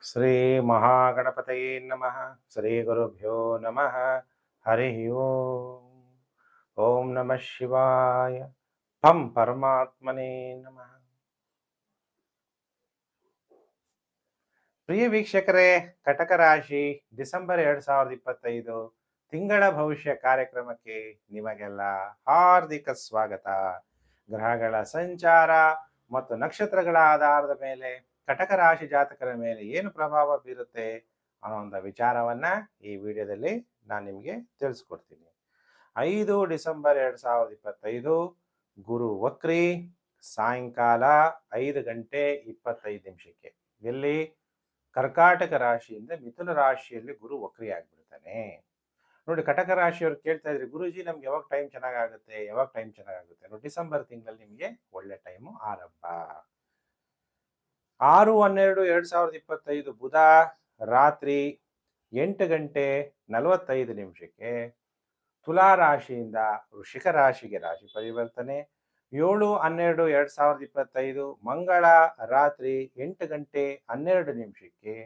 ಶ್ರೀ ಮಹಾಗಣಪತಯೇ ನಮಃ. ಶ್ರೀ ಗುರುಭ್ಯೋ ನಮಃ. ಹರಿ ಓಂ. ಓಂ ನಮಃ ಶಿವಾಯ. ಪಂ ಪರಮಾತ್ಮನೇ ನಮಃ. ಪ್ರಿಯ ವೀಕ್ಷಕರೇ, ಕಟಕ ರಾಶಿ ಡಿಸೆಂಬರ್ 2025 ತಿಂಗಳ ಭವಿಷ್ಯ ಕಾರ್ಯಕ್ರಮಕ್ಕೆ ನಿಮಗೆಲ್ಲ ಹಾರ್ದಿಕ ಸ್ವಾಗತ. ಗ್ರಹಗಳ ಸಂಚಾರ ಮತ್ತು ನಕ್ಷತ್ರಗಳ ಆಧಾರದ ಮೇಲೆ ಕಟಕ ರಾಶಿ ಜಾತಕರ ಮೇಲೆ ಏನು ಪ್ರಭಾವ ಬೀರುತ್ತೆ ಅನ್ನೋ ವಿಚಾರವನ್ನ ಈ ವಿಡಿಯೋದಲ್ಲಿ ನಾನು ನಿಮಗೆ ತಿಳಿಸ್ಕೊಡ್ತೀನಿ. 5 ಡಿಸೆಂಬರ್ 2025 ಗುರು ವಕ್ರಿ ಸಾಯಂಕಾಲ 5:25 ಎಲ್ಲಿ ಕರ್ಕಾಟಕ ರಾಶಿಯಿಂದ ಮಿಥುನ ರಾಶಿಯಲ್ಲಿ ಗುರು ವಕ್ರಿ ಆಗ್ಬಿಡ್ತಾನೆ. ನೋಡಿ, ಕಟಕ ರಾಶಿಯವ್ರು ಕೇಳ್ತಾ ಇದ್ರಿ, ಗುರುಜಿ ನಮ್ಗೆ ಯಾವಾಗ ಟೈಮ್ ಚೆನ್ನಾಗುತ್ತೆ, ಯಾವಾಗ ಟೈಮ್ ಚೆನ್ನಾಗುತ್ತೆ? ನೋಡಿ, ಡಿಸೆಂಬರ್ ತಿಂಗಳಲ್ಲಿ ನಿಮಗೆ ಒಳ್ಳೆ ಟೈಮು ಆರಂಭ. 6/12/2025 ಬುಧ ರಾತ್ರಿ 8:45 ತುಲಾ ರಾಶಿಯಿಂದ ವೃಷಿಕ ರಾಶಿಗೆ ರಾಶಿ ಪರಿವರ್ತನೆ. 7/12/2025 ಮಂಗಳ ರಾತ್ರಿ 8:12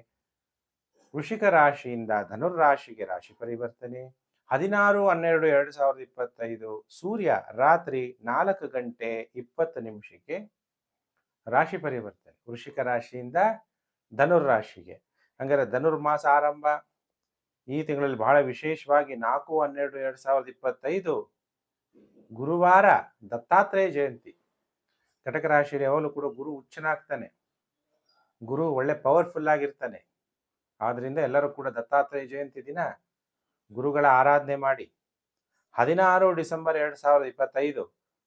ವೃಷಿಕ ರಾಶಿಯಿಂದ ಧನುರ್ರಾಶಿಗೆ ರಾಶಿ ಪರಿವರ್ತನೆ. 16/12/2025 ಸೂರ್ಯ ರಾತ್ರಿ 4:20 ರಾಶಿ ಪರಿವರ್ತನೆ ವೃಷಿಕ ರಾಶಿಯಿಂದ ಧನುರ್ರಾಶಿಗೆ. ಹಂಗಾರೆ ಧನುರ್ಮಾಸ ಆರಂಭ ಈ ತಿಂಗಳಲ್ಲಿ ಬಹಳ ವಿಶೇಷವಾಗಿ 4/12/2025 ಗುರುವಾರ ದತ್ತಾತ್ರೇಯ ಜಯಂತಿ. ಕಟಕ ರಾಶಿಯಲ್ಲಿ ಯಾವಾಗಲೂ ಕೂಡ ಗುರು ಉಚ್ಚನಾಗ್ತಾನೆ, ಗುರು ಒಳ್ಳೆ ಪವರ್ಫುಲ್ ಆಗಿರ್ತಾನೆ. ಆದ್ರಿಂದ ಎಲ್ಲರೂ ಕೂಡ ದತ್ತಾತ್ರೇಯ ಜಯಂತಿ ದಿನ ಗುರುಗಳ ಆರಾಧನೆ ಮಾಡಿ. 16 ಡಿಸೆಂಬರ್ 2025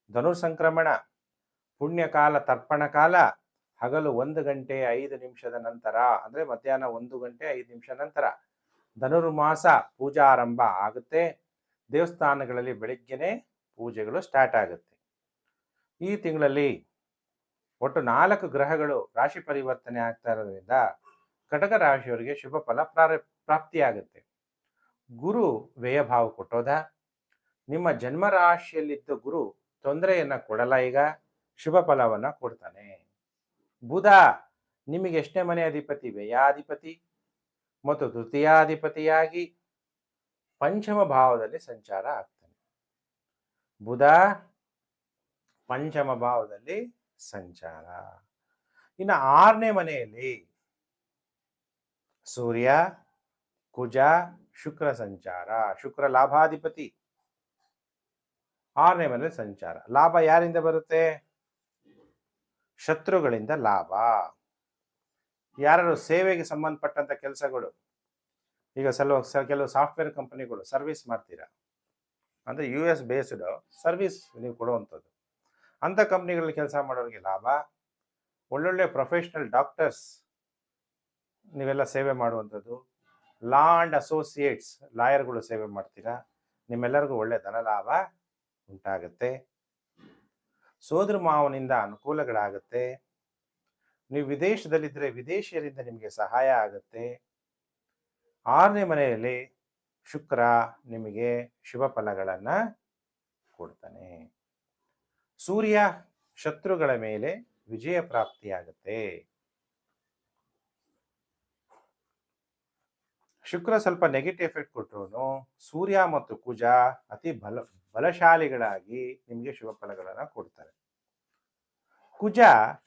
ಧನುರ್ ಸಂಕ್ರಮಣ ಪುಣ್ಯಕಾಲ ತರ್ಪಣ ಕಾಲ ಹಗಲು 1:05 ನಂತರ, ಅಂದ್ರೆ ಮಧ್ಯಾಹ್ನ 1:05 ನಂತರ ಧನುರ್ಮಾಸ ಪೂಜಾ ಆರಂಭ ಆಗುತ್ತೆ. ದೇವಸ್ಥಾನಗಳಲ್ಲಿ ಬೆಳಿಗ್ಗೆನೆ ಪೂಜೆಗಳು ಸ್ಟಾರ್ಟ್ ಆಗುತ್ತೆ. ಈ ತಿಂಗಳಲ್ಲಿ ಒಟ್ಟು 4 ಗ್ರಹಗಳು ರಾಶಿ ಪರಿವರ್ತನೆ ಆಗ್ತಾ ಇರೋದ್ರಿಂದ ಕಟಕ ರಾಶಿಯವರಿಗೆ ಶುಭ ಫಲ ಪ್ರಾಪ್ತಿಯಾಗುತ್ತೆ. ಗುರು ವ್ಯಯಭಾವ ಕೊಟ್ಟೋದ. ನಿಮ್ಮ ಜನ್ಮ ರಾಶಿಯಲ್ಲಿದ್ದ ಗುರು ತೊಂದರೆಯನ್ನ ಕೊಡಲ್ಲ, ಈಗ ಶುಭ ಫಲವನ್ನ ಕೊಡ್ತಾನೆ. ಬುಧ ನಿಮಗೆ 8ನೇ ಮನೆ ಅಧಿಪತಿ, ವ್ಯಯಾಧಿಪತಿ ಮತ್ತು ತೃತೀಯಾಧಿಪತಿಯಾಗಿ ಪಂಚಮ ಭಾವದಲ್ಲಿ ಸಂಚಾರ ಆಗ್ತಾನೆ. ಬುಧ ಪಂಚಮ ಭಾವದಲ್ಲಿ ಸಂಚಾರ. ಇನ್ನು 6ನೇ ಮನೆಯಲ್ಲಿ ಸೂರ್ಯ, ಕುಜ, ಶುಕ್ರ ಸಂಚಾರ. ಶುಕ್ರ ಲಾಭಾಧಿಪತಿ 6ನೇ ಮನೆಯಲ್ಲಿ ಸಂಚಾರ. ಲಾಭ ಯಾರಿಂದ ಬರುತ್ತೆ? ಶತ್ರುಗಳಿಂದ ಲಾಭ. ಯಾರು ಸೇವೆಗೆ ಸಂಬಂಧಪಟ್ಟಂತ ಕೆಲಸಗಳು, ಈಗ ಕೆಲವು ಸಾಫ್ಟ್ವೇರ್ ಕಂಪನಿಗಳು ಸರ್ವಿಸ್ ಮಾಡ್ತೀರಾ, ಅಂದ್ರೆ US ಬೇಸ್ಡ್ ಸರ್ವಿಸ್ ನೀವು ಕೊಡುವಂಥದ್ದು. ಅಂಥ ಕಂಪ್ನಿಗಳಲ್ಲಿ ಕೆಲಸ ಮಾಡೋರಿಗೆ ಲಾಭ. ಒಳ್ಳೊಳ್ಳೆ ಪ್ರೊಫೆಷನಲ್ ಡಾಕ್ಟರ್ಸ್ ನೀವೆಲ್ಲ ಸೇವೆ ಮಾಡುವಂಥದ್ದು. ಲಾ ಅಂಡ್ ಅಸೋಸಿಯೇಟ್ಸ್ ಲಾಯರ್ಗಳು ಸೇವೆ ಮಾಡ್ತೀರಾ, ನಿಮ್ಮೆಲ್ಲರಿಗೂ ಒಳ್ಳೆ ಧನ ಲಾಭ ಉಂಟಾಗುತ್ತೆ. ಸೋದರ ಮಾವನಿಂದ ಅನುಕೂಲಗಳಾಗುತ್ತೆ. ನೀವು ವಿದೇಶದಲ್ಲಿದ್ದರೆ ವಿದೇಶಿಯರಿಂದ ನಿಮಗೆ ಸಹಾಯ ಆಗುತ್ತೆ. 6ನೇ ಮನೆಯಲ್ಲಿ ಶುಕ್ರ ನಿಮಗೆ ಶುಭ ಫಲಗಳನ್ನ ಕೊಡ್ತಾನೆ. ಸೂರ್ಯ ಶತ್ರುಗಳ ಮೇಲೆ ವಿಜಯ ಪ್ರಾಪ್ತಿಯಾಗುತ್ತೆ. ಶುಕ್ರ ಸ್ವಲ್ಪ ನೆಗೆಟಿವ್ ಎಫೆಕ್ಟ್ ಕೊಟ್ಟರು, ಸೂರ್ಯ ಮತ್ತು ಕುಜ ಅತಿ ಬಲಶಾಲಿಗಳಾಗಿ ನಿಮಗೆ ಶುಭ ಫಲಗಳನ್ನ ಕೊಡ್ತಾರೆ. ಕುಜ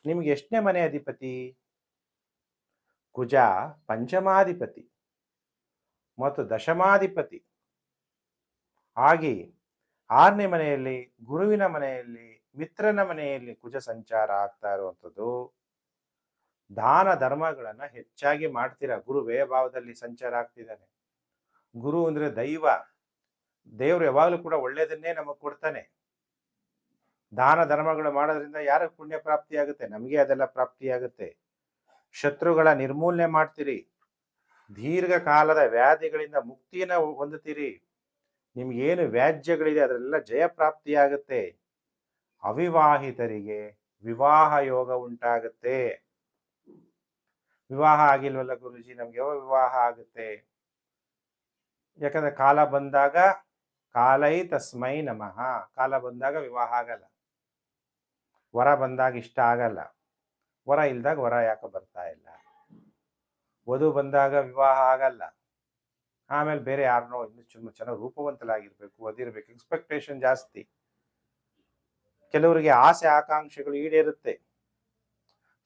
ನಿಮಗೆ 8ನೇ ಮನೆ ಅಧಿಪತಿ. ಕುಜ ಪಂಚಮಾಧಿಪತಿ ಮತ್ತು ದಶಮಾಧಿಪತಿ ಆಗಿ 6ನೇ ಮನೆಯಲ್ಲಿ, ಗುರುವಿನ ಮನೆಯಲ್ಲಿ, ಮಿತ್ರನ ಮನೆಯಲ್ಲಿ ಕುಜ ಸಂಚಾರ ಆಗ್ತಾ ಇರುವಂಥದ್ದು. ದಾನ ಧರ್ಮಗಳನ್ನ ಹೆಚ್ಚಾಗಿ ಮಾಡ್ತೀರಾ. ಗುರು ವ್ಯಯಭಾವದಲ್ಲಿ ಸಂಚಾರ ಆಗ್ತಿದ್ದಾನೆ. ಗುರು ಅಂದ್ರೆ ದೈವ, ದೇವರು ಯಾವಾಗಲೂ ಕೂಡ ಒಳ್ಳೇದನ್ನೇ ನಮಗೆ ಕೊಡ್ತಾನೆ. ದಾನ ಧರ್ಮಗಳು ಮಾಡೋದ್ರಿಂದ ಯಾರಿಗೆ ಪುಣ್ಯ ಪ್ರಾಪ್ತಿ ಆಗುತ್ತೆ? ನಮಗೆ ಅದೆಲ್ಲ ಪ್ರಾಪ್ತಿಯಾಗುತ್ತೆ. ಶತ್ರುಗಳ ನಿರ್ಮೂಲನೆ ಮಾಡ್ತೀರಿ. ದೀರ್ಘಕಾಲದ ವ್ಯಾಧಿಗಳಿಂದ ಮುಕ್ತಿಯನ್ನು ಹೊಂದುತ್ತೀರಿ. ನಿಮ್ಗೇನು ವ್ಯಾಜ್ಯಗಳಿದೆ ಅದರೆಲ್ಲ ಜಯ ಪ್ರಾಪ್ತಿಯಾಗುತ್ತೆ. ಅವಿವಾಹಿತರಿಗೆ ವಿವಾಹ ಯೋಗ ಉಂಟಾಗುತ್ತೆ. ವಿವಾಹ ಆಗಿಲ್ವಲ್ಲ ಗುರುಜಿ, ನಮ್ಗೆ ಯಾವ ವಿವಾಹ ಆಗುತ್ತೆ? ಯಾಕಂದ್ರೆ ಕಾಲ ಬಂದಾಗ ಕಾಲೈ ತಸ್ಮೈ ನಮಃ. ಕಾಲ ಬಂದಾಗ ವಿವಾಹ ಆಗಲ್ಲ, ವರ ಬಂದಾಗ ಇಷ್ಟ ಆಗಲ್ಲ, ವರ ಇಲ್ದಾಗ ವರ ಯಾಕೆ ಬರ್ತಾ ಇಲ್ಲ? ವಧು ಬಂದಾಗ ವಿವಾಹ ಆಗಲ್ಲ. ಆಮೇಲೆ ಬೇರೆ ಯಾರನ್ನೋ ಇನ್ನೂ ಚೆನ್ನಾಗಿ ರೂಪವಂತಲಾಗಿರ್ಬೇಕು, ಅದಿರ್ಬೇಕು, ಎಕ್ಸ್ಪೆಕ್ಟೇಷನ್ ಜಾಸ್ತಿ. ಕೆಲವರಿಗೆ ಆಸೆ ಆಕಾಂಕ್ಷೆಗಳು ಈಡೇರುತ್ತೆ.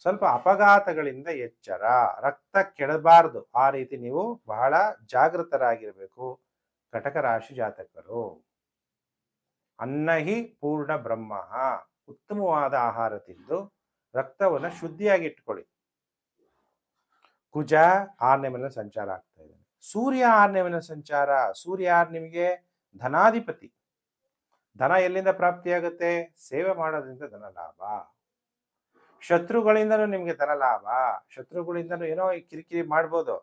ಸ್ವಲ್ಪ ಅಪಘಾತಗಳಿಂದ ಎಚ್ಚರ, ರಕ್ತ ಕೆಡಬಾರದು, ಆ ರೀತಿ ನೀವು ಬಹಳ ಜಾಗೃತರಾಗಿರ್ಬೇಕು ಕಟಕ ರಾಶಿ ಜಾತಕರು. ಅನ್ನಹಿ ಪೂರ್ಣ ಬ್ರಹ್ಮ, ಉತ್ತಮವಾದ ಆಹಾರ ತಿಂದು ರಕ್ತವನ್ನು ಶುದ್ಧಿಯಾಗಿ ಇಟ್ಕೊಳ್ಳಿ. ಕುಜ 6ನೇ ಮನೆ ಸಂಚಾರ ಆಗ್ತಾ ಇದೆ. ಸೂರ್ಯ 6ನೇ ಮನೆ ಸಂಚಾರ. ಸೂರ್ಯ ನಿಮಗೆ ಧನಾಧಿಪತಿ. ಧನ ಎಲ್ಲಿಂದ ಪ್ರಾಪ್ತಿಯಾಗುತ್ತೆ? ಸೇವೆ ಮಾಡೋದ್ರಿಂದ ಧನ ಲಾಭ. ಶತ್ರುಗಳಿಂದನೂ ನಿಮ್ಗೆ ಧನ ಲಾಭ. ಶತ್ರುಗಳಿಂದನೂ ಏನೋ ಕಿರಿಕಿರಿ ಮಾಡ್ಬೋದು,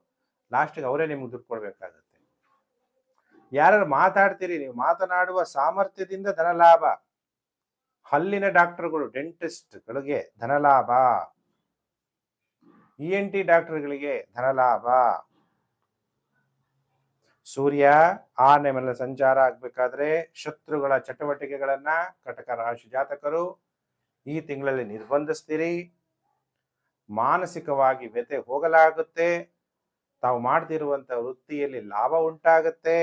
ಲಾಸ್ಟ್ಗೆ ಅವರೇ ನಿಮ್ಗೆ ದುಡ್ಡು ಕೊಡ್ಬೇಕಾಗತ್ತೆ. ಯಾರು ಮಾತಾಡ್ತೀರಿ, ನೀವು ಮಾತನಾಡುವ ಸಾಮರ್ಥ್ಯದಿಂದ ಧನ ಲಾಭ. ಹಲ್ಲಿನ ಡಾಕ್ಟರ್ಗಳು, ಡೆಂಟಿಸ್ಟ್ಗಳಿಗೆ ಧನ ಲಾಭ. ENT ಡಾಕ್ಟರ್ಗಳಿಗೆ ಧನ ಲಾಭ. ಸೂರ್ಯ 6ನೇ ಮನೆಯಲ್ಲಿ ಸಂಚಾರ ಆಗ್ಬೇಕಾದ್ರೆ ಶತ್ರುಗಳ ಚಟುವಟಿಕೆಗಳನ್ನ ಕಟಕ ರಾಶಿ ಜಾತಕರು ಈ ತಿಂಗಳಲ್ಲಿ ನಿರ್ಬಂಧಿಸ್ತೀರಿ. ಮಾನಸಿಕವಾಗಿ ವ್ಯಥೆ ಹೋಗಲಾಗುತ್ತೆ. ತಾವು ಮಾಡ್ತಿರುವಂತ ವೃತ್ತಿಯಲ್ಲಿ ಲಾಭ ಉಂಟಾಗುತ್ತೆ.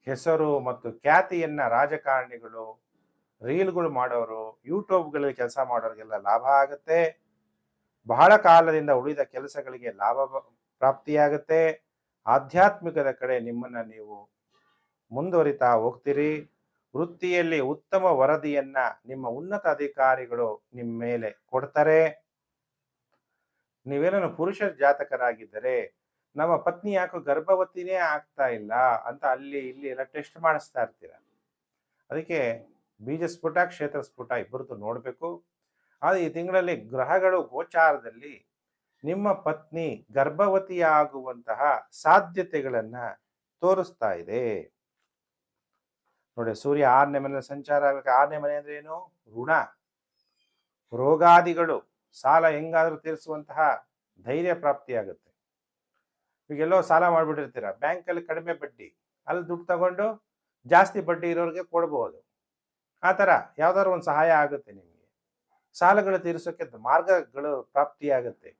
ಹೆಸರು ಮತ್ತು ಖ್ಯಾತಿಯನ್ನ ರಾಜಕಾರಣಿಗಳು, ರೀಲ್ಗಳು ಮಾಡೋರು, ಯೂಟ್ಯೂಬ್ಗಳಲ್ಲಿ ಕೆಲಸ ಮಾಡೋರಿಗೆಲ್ಲ ಲಾಭ ಆಗುತ್ತೆ. ಬಹಳ ಕಾಲದಿಂದ ಉಳಿದ ಕೆಲಸಗಳಿಗೆ ಲಾಭ ಪ್ರಾಪ್ತಿಯಾಗುತ್ತೆ. ಆಧ್ಯಾತ್ಮಿಕದ ಕಡೆ ನಿಮ್ಮನ್ನ ನೀವು ಮುಂದುವರಿತಾ ಹೋಗ್ತೀರಿ. ವೃತ್ತಿಯಲ್ಲಿ ಉತ್ತಮ ವರದಿಯನ್ನ ನಿಮ್ಮ ಉನ್ನತ ಅಧಿಕಾರಿಗಳು ನಿಮ್ಮ ಮೇಲೆ ಕೊಡ್ತಾರೆ. ನೀವೇನೋ ಪುರುಷ ಜಾತಕರಾಗಿದ್ದರೆ ನಮ್ಮ ಪತ್ನಿ ಯಾಕೋ ಗರ್ಭವತಿನೇ ಆಗ್ತಾ ಇಲ್ಲ ಅಂತ ಅಲ್ಲಿ ಇಲ್ಲಿ ಎಲ್ಲ ಟೆಸ್ಟ್ ಮಾಡಿಸ್ತಾ ಇರ್ತೀರ. ಅದಕ್ಕೆ ಬೀಜ ಸ್ಫುಟ, ಕ್ಷೇತ್ರ ಸ್ಫುಟ ಇಬ್ಬರದ್ದು ನೋಡಬೇಕು. ಆದರೆ ಈ ತಿಂಗಳಲ್ಲಿ ಗ್ರಹಗಳು ಗೋಚಾರದಲ್ಲಿ ನಿಮ್ಮ ಪತ್ನಿ ಗರ್ಭವತಿಯಾಗುವಂತಹ ಸಾಧ್ಯತೆಗಳನ್ನ ತೋರಿಸ್ತಾ ಇದೆ. ನೋಡಿ, ಸೂರ್ಯ 6ನೇ ಮನೆಯಲ್ಲಿ ಸಂಚಾರ ಆಗಬೇಕು. 6ನೇ ಮನೆ ಅಂದ್ರೆ ಏನು? ಋಣ, ರೋಗಾದಿಗಳು, ಸಾಲ ಹೆಂಗಾದ್ರೂ ತೀರಿಸುವಂತಹ ಧೈರ್ಯ ಪ್ರಾಪ್ತಿಯಾಗುತ್ತೆ. ಈಗೆಲ್ಲೋ ಸಾಲ ಮಾಡ್ಬಿಟ್ಟಿರ್ತೀರ, ಬ್ಯಾಂಕಲ್ಲಿ ಕಡಿಮೆ ಬಡ್ಡಿ, ಅಲ್ಲಿ ದುಡ್ಡು ತಗೊಂಡು ಜಾಸ್ತಿ ಬಡ್ಡಿ ಇರೋರಿಗೆ ಕೊಡ್ಬೋದು. ಆ ಥರ ಯಾವ್ದಾದ್ರು ಒಂದು ಸಹಾಯ ಆಗುತ್ತೆ ನಿಮಗೆ. ಸಾಲಗಳು ತೀರಿಸೋಕೆ ಮಾರ್ಗಗಳು ಪ್ರಾಪ್ತಿಯಾಗುತ್ತೆ.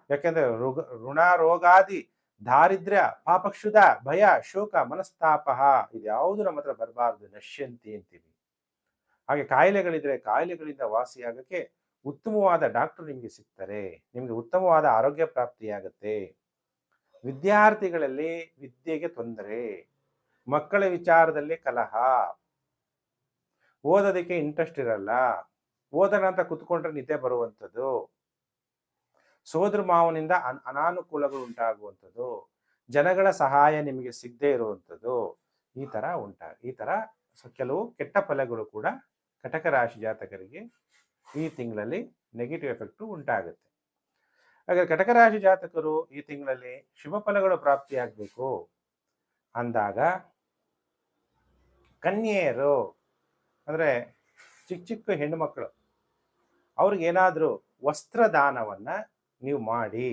ಯಾಕೆಂದ್ರೆ ಋಣ, ರೋಗಾದಿ, ದಾರಿದ್ರ್ಯ, ಪಾಪಕ್ಷುಧ, ಭಯ, ಶೋಕ, ಮನಸ್ತಾಪ ಇದ್ಯಾವುದು ನಮ್ಮ ಹತ್ರ ಬರಬಾರ್ದು. ನಶ್ಯಂತಿ ಅಂತೀವಿ. ಹಾಗೆ ಕಾಯಿಲೆಗಳಿದ್ರೆ ಕಾಯಿಲೆಗಳಿಂದ ವಾಸಿಯಾಗಕ್ಕೆ ಉತ್ತಮವಾದ ಡಾಕ್ಟರ್ ನಿಮಗೆ ಸಿಗ್ತಾರೆ. ನಿಮಗೆ ಉತ್ತಮವಾದ ಆರೋಗ್ಯ ಪ್ರಾಪ್ತಿಯಾಗುತ್ತೆ. ವಿದ್ಯಾರ್ಥಿಗಳಲ್ಲಿ ವಿದ್ಯೆಗೆ ತೊಂದರೆ, ಮಕ್ಕಳ ವಿಚಾರದಲ್ಲಿ ಕಲಹ, ಓದೋದಕ್ಕೆ ಇಂಟ್ರೆಸ್ಟ್ ಇರಲ್ಲ, ಓದೋಣ ಅಂತ ಕುತ್ಕೊಂಡ್ರೆ ನಿದ್ದೆ ಬರುವಂಥದ್ದು, ಸೋದರ ಮಾವನಿಂದ ಅನಾನುಕೂಲಗಳು ಉಂಟಾಗುವಂಥದ್ದು, ಜನಗಳ ಸಹಾಯ ನಿಮಗೆ ಸಿಗದೆ ಇರುವಂಥದ್ದು, ಈ ತರ ಕೆಲವು ಕೆಟ್ಟ ಫಲಗಳು ಕೂಡ ಕಟಕ ರಾಶಿ ಜಾತಕರಿಗೆ ಈ ತಿಂಗಳಲ್ಲಿ ನೆಗೆಟಿವ್ ಎಫೆಕ್ಟ್ ಉಂಟಾಗುತ್ತೆ. ಹಾಗಾದ್ರೆ ಕಟಕ ರಾಶಿ ಜಾತಕರು ಈ ತಿಂಗಳಲ್ಲಿ ಶುಭ ಫಲಗಳು ಪ್ರಾಪ್ತಿಯಾಗಬೇಕು ಅಂದಾಗ ಕನ್ಯೆಯರು ಅಂದ್ರೆ ಚಿಕ್ಕ ಚಿಕ್ಕ ಹೆಣ್ಣು ಮಕ್ಕಳು, ಅವ್ರಿಗೇನಾದ್ರೂ ವಸ್ತ್ರದಾನವನ್ನ ನೀವು ಮಾಡಿ.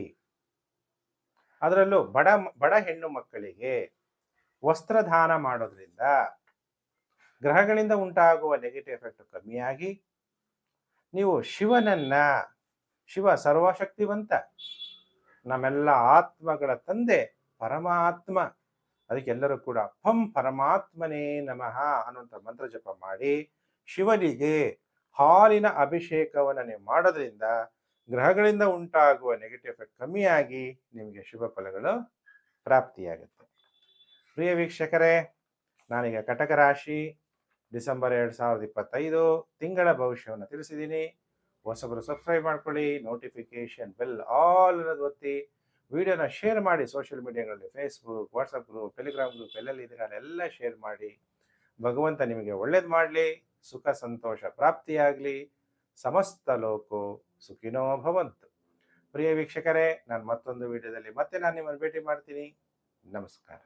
ಅದರಲ್ಲೂ ಬಡ ಹೆಣ್ಣು ಮಕ್ಕಳಿಗೆ ವಸ್ತ್ರದಾನ ಮಾಡೋದ್ರಿಂದ ಗ್ರಹಗಳಿಂದ ಉಂಟಾಗುವ ನೆಗೆಟಿವ್ ಎಫೆಕ್ಟ್ ಕಮ್ಮಿಯಾಗಿ ನೀವು ಶಿವ ಸರ್ವಶಕ್ತಿವಂತ, ನಮ್ಮೆಲ್ಲ ಆತ್ಮಗಳ ತಂದೆ ಪರಮಾತ್ಮ, ಅದಕ್ಕೆಲ್ಲರೂ ಕೂಡ ಪಂ ಪರಮಾತ್ಮನೇ ನಮಃ ಅನ್ನುವಂಥ ಮಂತ್ರ ಜಪ ಮಾಡಿ ಶಿವನಿಗೆ ಹಾಲಿನ ಅಭಿಷೇಕವನ್ನು ನೀವು ಮಾಡೋದ್ರಿಂದ ಗ್ರಹಗಳಿಂದ ಉಂಟಾಗುವ ನೆಗೆಟಿವ್ ಎಫೆಕ್ಟ್ ಕಮ್ಮಿಯಾಗಿ ನಿಮಗೆ ಶುಭ ಫಲಗಳು ಪ್ರಾಪ್ತಿಯಾಗುತ್ತೆ. ಪ್ರಿಯ ವೀಕ್ಷಕರೇ, ನಾನೀಗ ಕಟಕ ರಾಶಿ ಡಿಸೆಂಬರ್ 2025 ತಿಂಗಳ ಭವಿಷ್ಯವನ್ನು ತಿಳಿಸಿದ್ದೀನಿ. ಹೊಸಬರು ಸಬ್ಸ್ಕ್ರೈಬ್ ಮಾಡ್ಕೊಳ್ಳಿ, ನೋಟಿಫಿಕೇಶನ್ ಬೆಲ್ ಆಲ್ ಅನ್ನೋದು ಒತ್ತಿ, ವಿಡಿಯೋನ ಶೇರ್ ಮಾಡಿ. ಸೋಷಿಯಲ್ ಮೀಡಿಯಾಗಳಲ್ಲಿ Facebook, WhatsApp group, Telegram group ಎಲ್ಲೆಲ್ಲಿ ಇದ್ದೀರ ಅಲ್ಲೆಲ್ಲ ಶೇರ್ ಮಾಡಿ. ಭಗವಂತ ನಿಮಗೆ ಒಳ್ಳೇದು ಮಾಡಲಿ, ಸುಖ ಸಂತೋಷ ಪ್ರಾಪ್ತಿಯಾಗಲಿ. ಸಮಸ್ತ ಲೋಕೋ ಸುಖಿನೋ ಭವಂತು. ಪ್ರಿಯ ವೀಕ್ಷಕರೇ, ನಾನು ಮತ್ತೊಂದು ವಿಡಿಯೋದಲ್ಲಿ ಮತ್ತೆ ನಾನು ನಿಮ್ಮನ್ನು ಭೇಟಿ ಮಾಡ್ತೀನಿ. ನಮಸ್ಕಾರ.